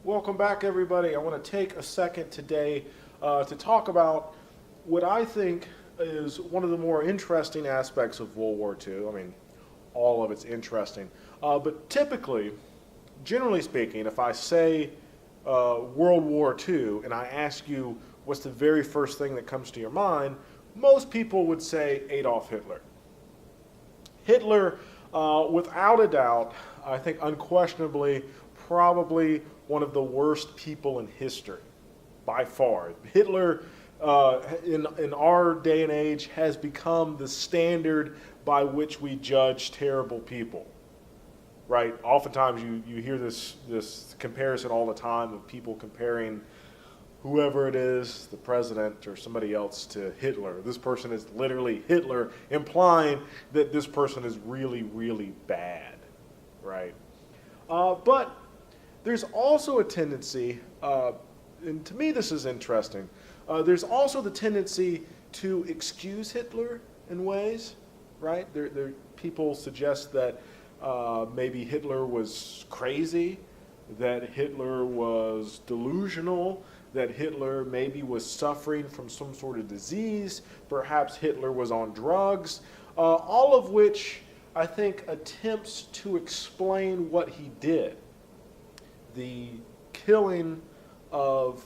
Welcome back, everybody. I want to take a second today to talk about what I think is one of the more interesting aspects of World War II. I mean, all of it's interesting. But typically, generally speaking, if I say World War II and I ask you what's the very first thing that comes to your mind, most people would say Adolf Hitler. Hitler, without a doubt, I think unquestionably, probably one of the worst people in history, by far. Hitler, in our day and age, has become the standard by which we judge terrible people, right? Oftentimes you hear this comparison all the time of people comparing whoever it is, the president or somebody else, to Hitler. This person is literally Hitler, implying that this person is really, really bad, right? But there's also a tendency, and to me this is interesting, there's also the tendency to excuse Hitler in ways, right? People suggest that maybe Hitler was crazy, that Hitler was delusional, that Hitler maybe was suffering from some sort of disease, perhaps Hitler was on drugs, all of which I think attempts to explain what he did. The killing of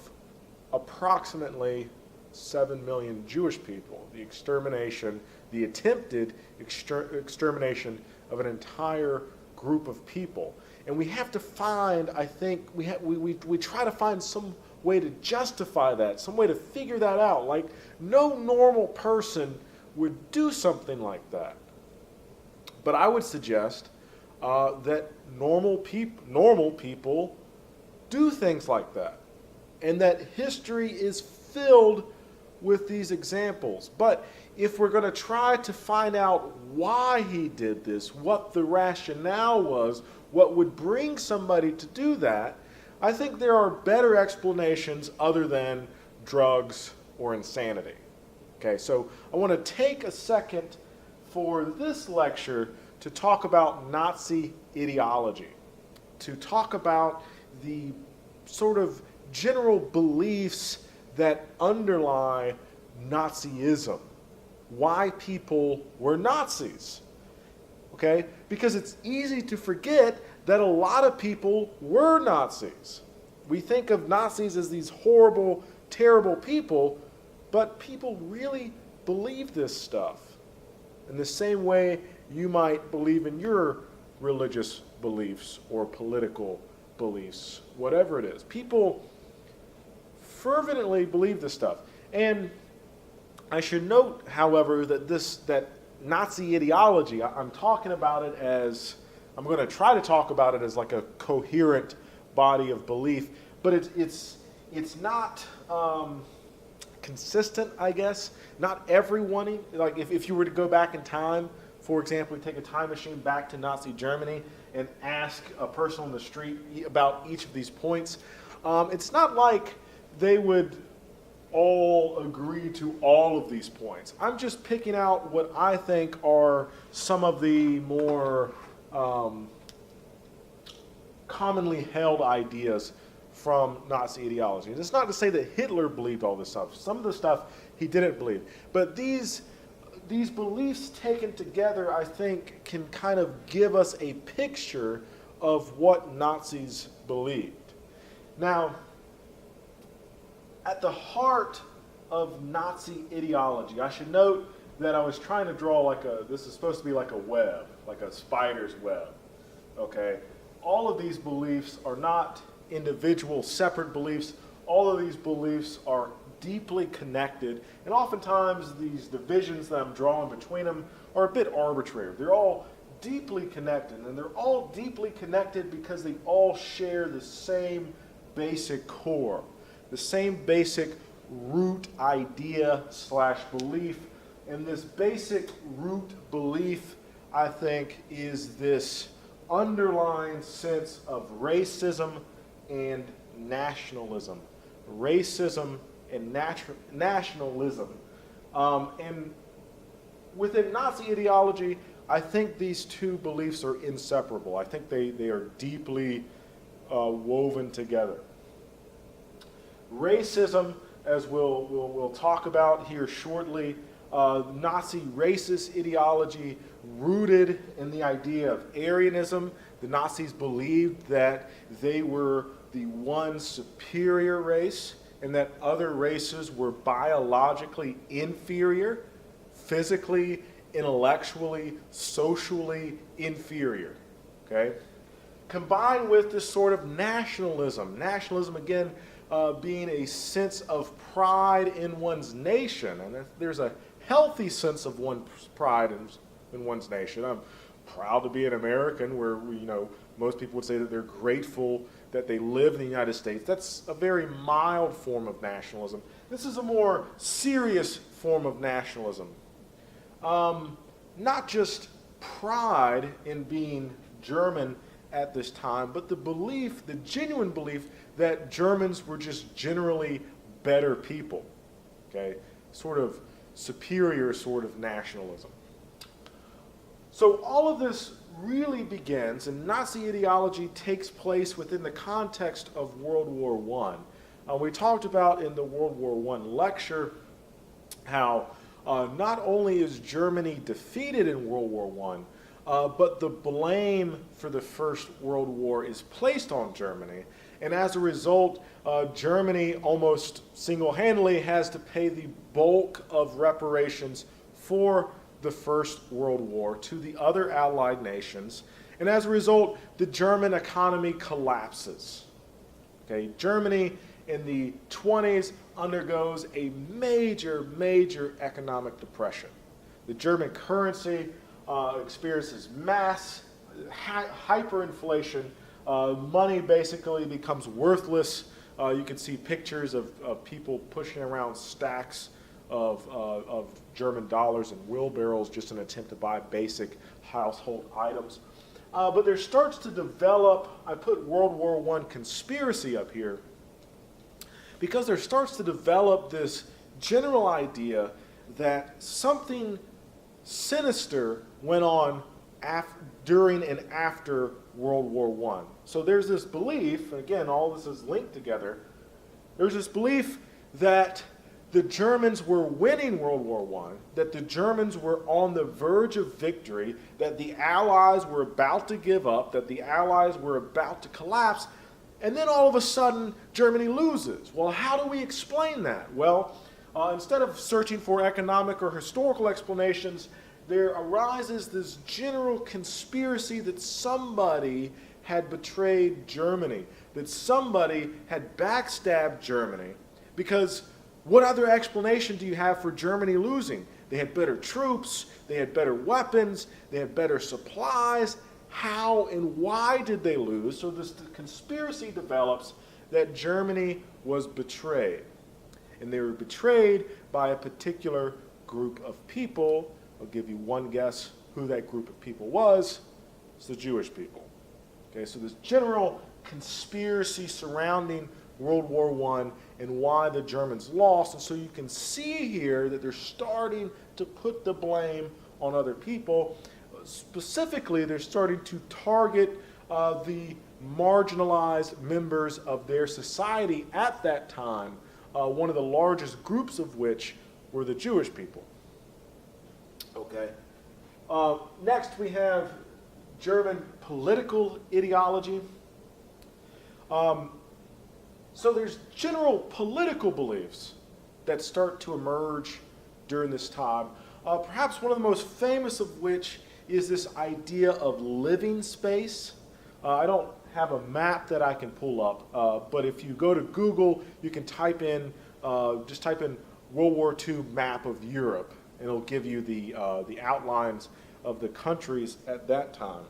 approximately 7 million Jewish people, the extermination, the attempted extermination of an entire group of people. And we have to find, I think, we try to find some way to justify that, some way to figure that out. Like, no normal person would do something like that. But I would suggest that normal people do things like that, and that history is filled with these examples. But if we're going to try to find out why he did this, what the rationale was, what would bring somebody to do that, I think there are better explanations other than drugs or insanity. Okay, so I want to take a second for this lecture to talk about Nazi ideology, to talk about the sort of general beliefs that underlie Nazism, why people were Nazis. Okay? Because it's easy to forget that a lot of people were Nazis. We think of Nazis as these horrible, terrible people, but people really believe this stuff. In the same way you might believe in your religious beliefs or political beliefs, whatever it is. People fervently believe this stuff. And I should note, however, that Nazi ideology, I'm talking about it as, I'm going to try to talk about it as like a coherent body of belief, but it's not consistent, I guess. Not everyone, like if you were to go back in time, for example, take a time machine back to Nazi Germany and ask a person on the street about each of these points, it's not like they would all agree to all of these points. I'm just picking out what I think are some of the more commonly held ideas from Nazi ideology. And it's not to say that Hitler believed all this stuff. Some of the stuff he didn't believe. But these beliefs taken together, I think, can kind of give us a picture of what Nazis believed. Now, at the heart of Nazi ideology, I should note that I was trying to draw this is supposed to be like a web, like a spider's web, okay? All of these beliefs are not individual, separate beliefs. All of these beliefs are deeply connected, and oftentimes these divisions that I'm drawing between them are a bit arbitrary. They're all deeply connected, and they're all deeply connected because they all share the same basic core, the same basic root idea / belief. And this basic root belief, I think, is this underlying sense of racism and nationalism. Racism and nationalism. And within Nazi ideology, I think these two beliefs are inseparable. I think they are deeply woven together. Racism, as we'll talk about here shortly, Nazi racist ideology rooted in the idea of Aryanism. The Nazis believed that they were the one superior race and that other races were biologically inferior, physically, intellectually, socially inferior. Okay? Combined with this sort of nationalism. Nationalism, again, being a sense of pride in one's nation. And there's a healthy sense of one's pride in one's nation. I'm proud to be an American, where most people would say that they're grateful that they live in the United States. That's a very mild form of nationalism. This is a more serious form of nationalism. Not just pride in being German at this time, but the belief, the genuine belief, that Germans were just generally better people. Okay? Sort of superior sort of nationalism. So all of this really begins, and Nazi ideology takes place within the context of World War I. We talked about in the World War I lecture how not only is Germany defeated in World War I, but the blame for the First World War is placed on Germany. And as a result, Germany almost single-handedly has to pay the bulk of reparations for the First World War to the other Allied nations. And as a result, the German economy collapses. Okay, Germany in the 20s undergoes a major, major economic depression. The German currency experiences mass hyperinflation. Money basically becomes worthless. You can see pictures of people pushing around stacks of German dollars and wheelbarrows just in an attempt to buy basic household items. But there starts to develop, I put World War I conspiracy up here, because there starts to develop this general idea that something sinister went on during and after World War I. So there's this belief, and again, all this is linked together, there's this belief that the Germans were winning World War I, that the Germans were on the verge of victory, that the Allies were about to give up, that the Allies were about to collapse, and then all of a sudden, Germany loses. Well, how do we explain that? Well, instead of searching for economic or historical explanations, there arises this general conspiracy that somebody had betrayed Germany, that somebody had backstabbed Germany, because what other explanation do you have for Germany losing? They had better troops, they had better weapons, they had better supplies. How and why did they lose? So this conspiracy develops that Germany was betrayed. And they were betrayed by a particular group of people. I'll give you one guess who that group of people was. It's the Jewish people. Okay, so this general conspiracy surrounding World War I and why the Germans lost. And so you can see here that they're starting to put the blame on other people. Specifically, they're starting to target the marginalized members of their society at that time, one of the largest groups of which were the Jewish people. Okay. Next, we have German political ideology. So there's general political beliefs that start to emerge during this time. Perhaps one of the most famous of which is this idea of living space. I don't have a map that I can pull up, but if you go to Google, you can type in, just type in World War II map of Europe, and it'll give you the outlines of the countries at that time.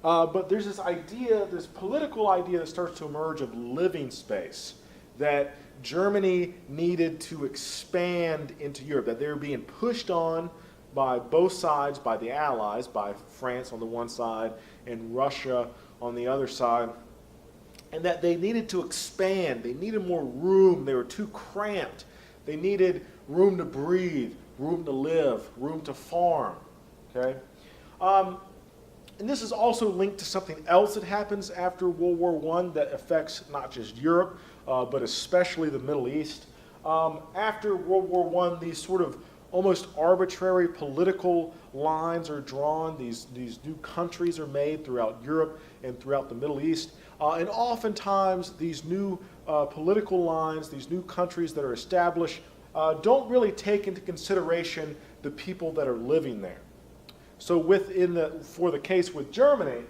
But there's this idea, this political idea that starts to emerge of living space, that Germany needed to expand into Europe, that they were being pushed on by both sides, by the Allies, by France on the one side and Russia on the other side, and that they needed to expand. They needed more room. They were too cramped. They needed room to breathe, room to live, room to farm. Okay? And this is also linked to something else that happens after World War I that affects not just Europe, but especially the Middle East. After World War I, these sort of almost arbitrary political lines are drawn. These new countries are made throughout Europe and throughout the Middle East. And oftentimes, these new political lines, these new countries that are established, don't really take into consideration the people that are living there. So for the case with Germany,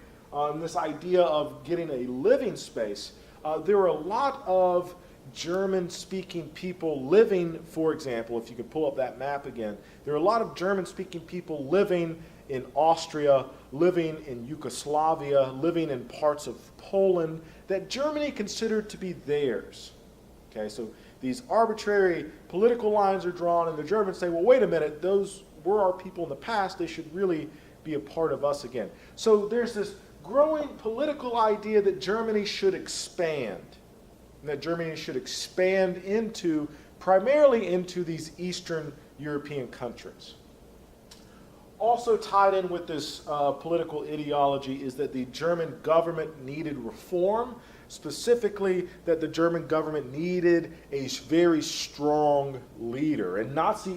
this idea of getting a living space, there are a lot of German-speaking people living, for example, if you could pull up that map again, there are a lot of German-speaking people living in Austria, living in Yugoslavia, living in parts of Poland that Germany considered to be theirs. Okay, so these arbitrary political lines are drawn, and the Germans say, well, wait a minute, those were our people in the past, they should really be a part of us again. So there's this growing political idea that Germany should expand, and that Germany should expand primarily into these Eastern European countries. Also tied in with this political ideology is that the German government needed reform, specifically that the German government needed a very strong leader. And part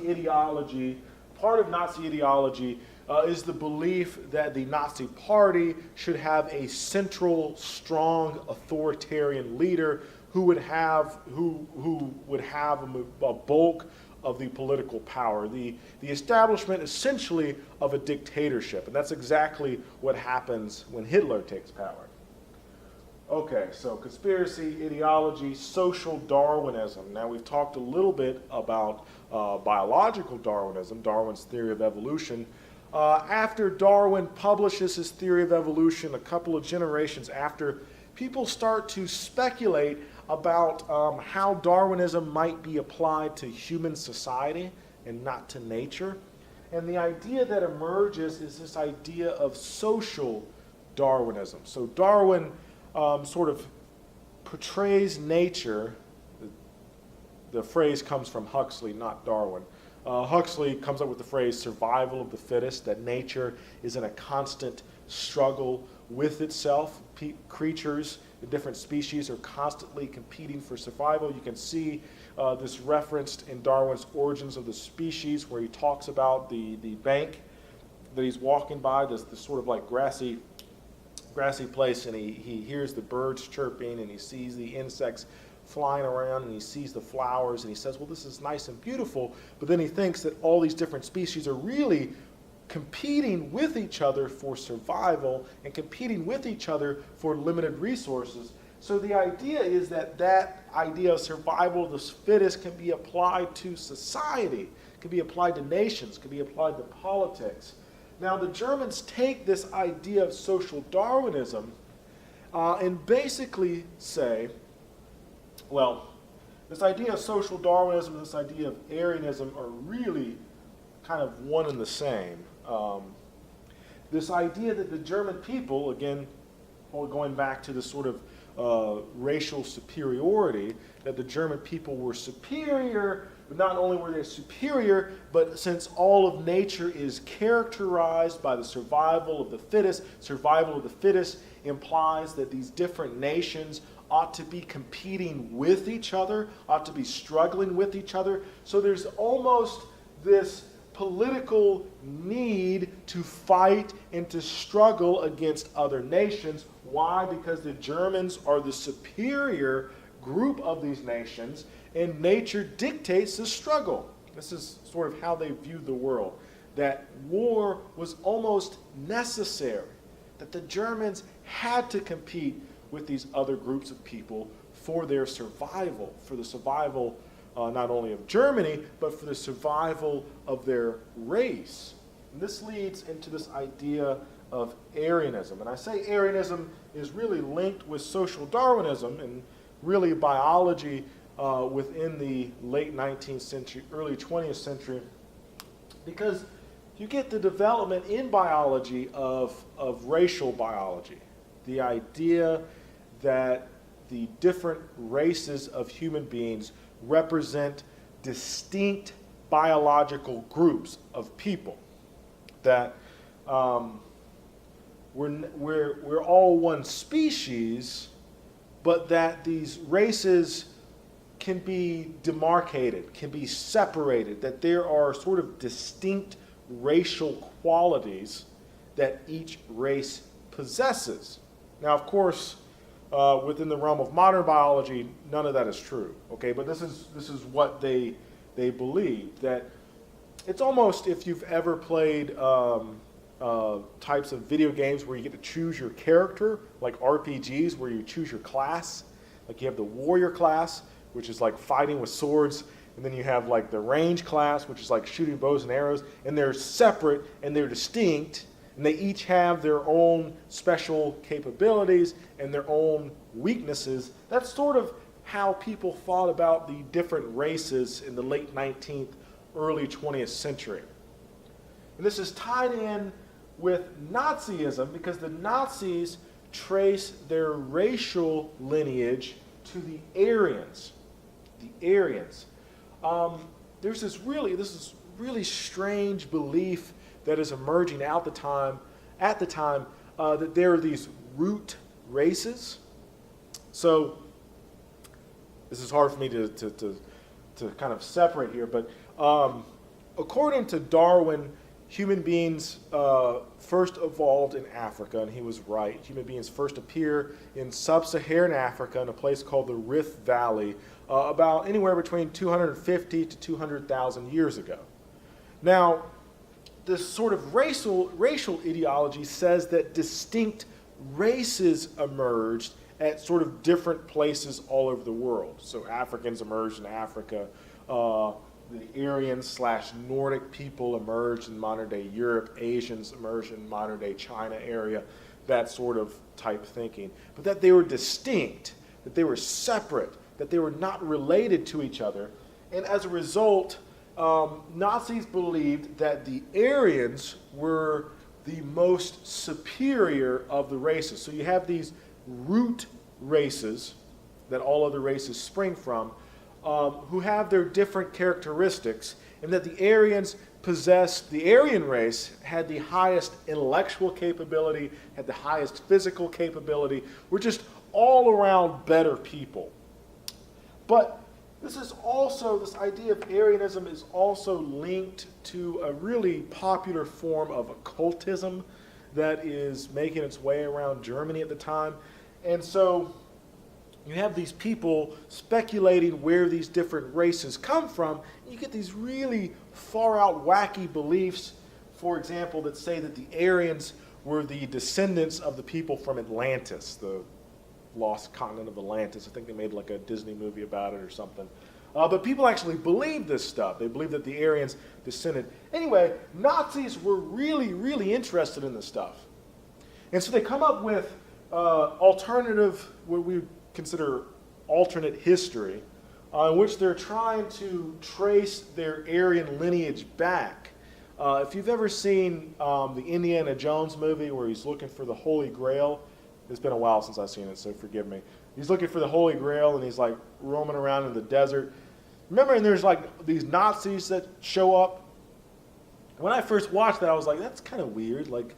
of Nazi ideology is the belief that the Nazi Party should have a central, strong, authoritarian leader who would have a bulk of the political power, the establishment essentially of a dictatorship. And that's exactly what happens when Hitler takes power. Okay, so conspiracy, ideology, social Darwinism. Now we've talked a little bit about biological Darwinism, Darwin's theory of evolution. After Darwin publishes his theory of evolution, a couple of generations after, people start to speculate about how Darwinism might be applied to human society and not to nature. And the idea that emerges is this idea of social Darwinism. So Darwin sort of portrays nature. The phrase comes from Huxley, not Darwin. Huxley comes up with the phrase survival of the fittest, that nature is in a constant struggle with itself. Creatures, the different species, are constantly competing for survival. You can see this referenced in Darwin's Origins of the Species, where he talks about the bank that he's walking by, this sort of like grassy place, and he hears the birds chirping, and he sees the insects flying around, and he sees the flowers, and he says, well, this is nice and beautiful, but then he thinks that all these different species are really competing with each other for survival and competing with each other for limited resources. So the idea is that idea of survival of the fittest can be applied to society, can be applied to nations, can be applied to politics. Now the Germans take this idea of social Darwinism and basically say, well, this idea of social Darwinism and this idea of Aryanism are really kind of one and the same. This idea that the German people, again, going back to this sort of racial superiority, that the German people were superior, but not only were they superior, but since all of nature is characterized by the survival of the fittest implies that these different nations ought to be competing with each other, ought to be struggling with each other. So there's almost this political need to fight and to struggle against other nations. Why? Because the Germans are the superior group of these nations, and nature dictates the struggle. This is sort of how they viewed the world, that war was almost necessary, that the Germans had to compete with these other groups of people for their survival, for the survival not only of Germany, but for the survival of their race. And this leads into this idea of Aryanism. And I say Aryanism is really linked with social Darwinism and really biology within the late 19th century, early 20th century, because you get the development in biology of racial biology. The idea that the different races of human beings represent distinct biological groups of people. That we're all one species, but that these races can be demarcated, can be separated, that there are sort of distinct racial qualities that each race possesses. Now, of course, within the realm of modern biology, none of that is true. Okay, but this is what they believe, that it's almost, if you've ever played types of video games where you get to choose your character, like RPGs where you choose your class. Like you have the warrior class, which is like fighting with swords, and then you have like the range class, which is like shooting bows and arrows, and they're separate and they're distinct, and they each have their own special capabilities and their own weaknesses. That's sort of how people thought about the different races in the late 19th, early 20th century. And this is tied in with Nazism because the Nazis trace their racial lineage to the Aryans. The Aryans. This is really strange belief that is emerging at the time, that there are these root races. So this is hard for me to kind of separate here, but according to Darwin, human beings first evolved in Africa, and he was right. Human beings first appear in sub-Saharan Africa in a place called the Rift Valley, about anywhere between 250 to 200,000 years ago. Now, this sort of racial ideology says that distinct races emerged at sort of different places all over the world. So Africans emerged in Africa. The Aryan/Nordic people emerged in modern-day Europe. Asians emerged in modern-day China area, that sort of type thinking. But that they were distinct, that they were separate, that they were not related to each other. And as a result, Nazis believed that the Aryans were the most superior of the races. So you have these root races that all other races spring from, who have their different characteristics, and that the Aryans possessed, the Aryan race had the highest intellectual capability, had the highest physical capability, were just all around better people. But this idea of Aryanism is also linked to a really popular form of occultism that is making its way around Germany at the time. And so you have these people speculating where these different races come from. You get these really far-out, wacky beliefs, for example, that say that the Aryans were the descendants of the people from Atlantis, the lost continent of Atlantis. I think they made like a Disney movie about it or something. But people actually believe this stuff. They believe that the Aryans descended. Anyway, Nazis were really, really interested in this stuff. And so they come up with alternative, what we consider alternate history, in which they're trying to trace their Aryan lineage back. If you've ever seen the Indiana Jones movie where he's looking for the Holy Grail, it's been a while since I've seen it, so forgive me. He's looking for the Holy Grail, and he's like roaming around in the desert. Remember, and there's like these Nazis that show up. When I first watched that, I was like, that's kind of weird. Like,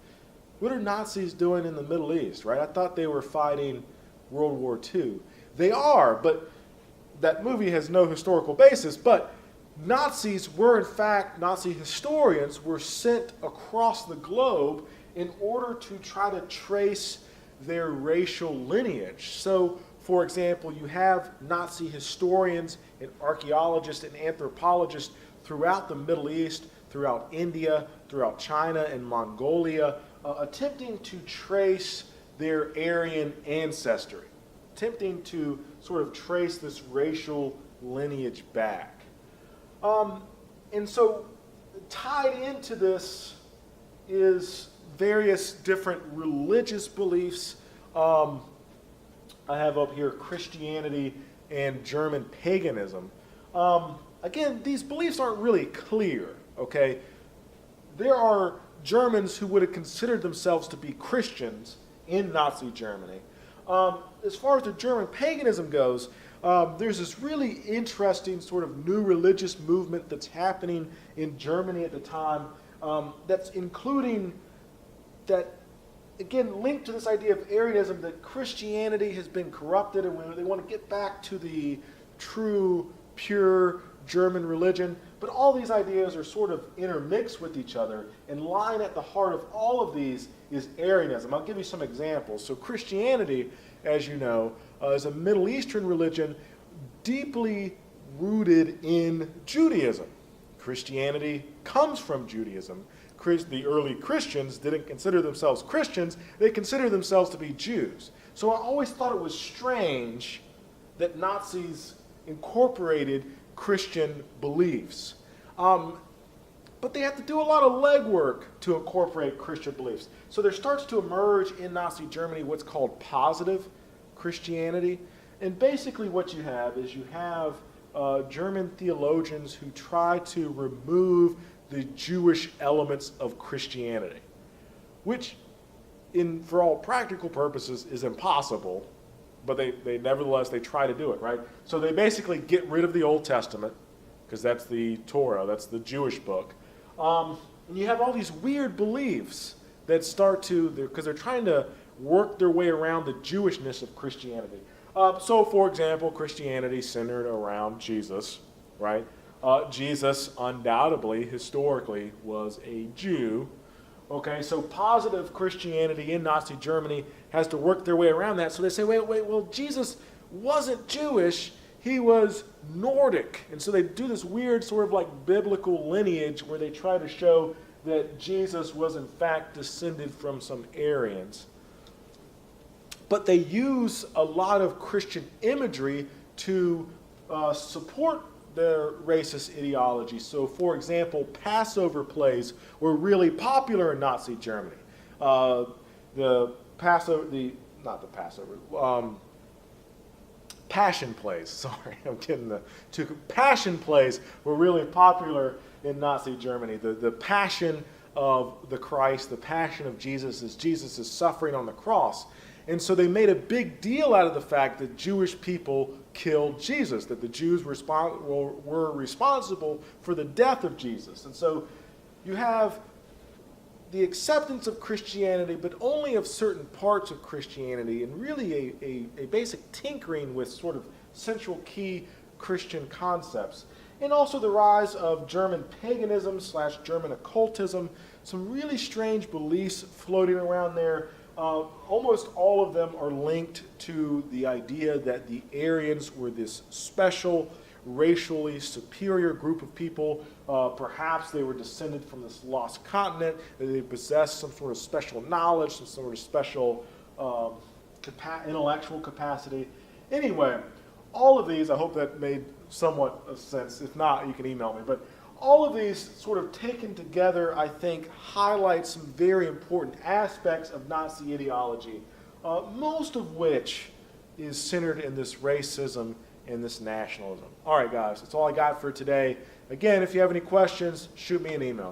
what are Nazis doing in the Middle East, right? I thought they were fighting World War II. They are, but that movie has no historical basis. But Nazis were, in fact, Nazi historians were sent across the globe in order to try to trace their racial lineage. So, for example, you have Nazi historians and archaeologists and anthropologists throughout the Middle East, throughout India, throughout China and Mongolia, attempting to trace their Aryan ancestry, attempting to sort of trace this racial lineage back. And so tied into this is various different religious beliefs. I have up here Christianity and German paganism. Again, these beliefs aren't really clear, okay? There are Germans who would have considered themselves to be Christians in Nazi Germany. As far as the German paganism goes, there's this really interesting sort of new religious movement that's happening in Germany at the time, that's including that again, linked to this idea of Arianism, that Christianity has been corrupted and they want to get back to the true, pure German religion. But all these ideas are sort of intermixed with each other, and lying at the heart of all of these is Arianism. I'll give you some examples. So Christianity, as you know, is a Middle Eastern religion deeply rooted in Judaism. Christianity comes from Judaism. The early Christians didn't consider themselves Christians, they considered themselves to be Jews. So I always thought it was strange that Nazis incorporated Christian beliefs. But they have to do a lot of legwork to incorporate Christian beliefs. So there starts to emerge in Nazi Germany what's called positive Christianity. And basically what you have is you have German theologians who try to remove the Jewish elements of Christianity, which for all practical purposes is impossible, but they nevertheless, they try to do it, right? So they basically get rid of the Old Testament, because that's the Torah, that's the Jewish book. And you have all these weird beliefs that start to, because they're trying to work their way around the Jewishness of Christianity. So, for example, Christianity centered around Jesus, right? Jesus undoubtedly, historically, was a Jew. Okay, so positive Christianity in Nazi Germany has to work their way around that. So they say, wait, well, Jesus wasn't Jewish, he was Nordic. And so they do this weird sort of like biblical lineage where they try to show that Jesus was in fact descended from some Aryans. But they use a lot of Christian imagery to support their racist ideology. So, for example, Passover plays were really popular in Nazi Germany. Passion plays. Sorry, I'm getting the two. Passion plays were really popular in Nazi Germany. The passion of the Christ, the passion of Jesus, as Jesus is suffering on the cross. And so they made a big deal out of the fact that Jewish people killed Jesus, that the Jews were responsible for the death of Jesus. And so you have the acceptance of Christianity, but only of certain parts of Christianity, and really a basic tinkering with sort of central key Christian concepts. And also the rise of German paganism / German occultism, some really strange beliefs floating around there. Almost all of them are linked to the idea that the Aryans were this special, racially superior group of people. Perhaps they were descended from this lost continent, that they possessed some sort of special knowledge, some sort of special intellectual capacity. Anyway, all of these, I hope that made somewhat of sense. If not, you can email me. But all of these sort of taken together, I think, highlight some very important aspects of Nazi ideology, most of which is centered in this racism and this nationalism. All right, guys, that's all I got for today. Again, if you have any questions, shoot me an email.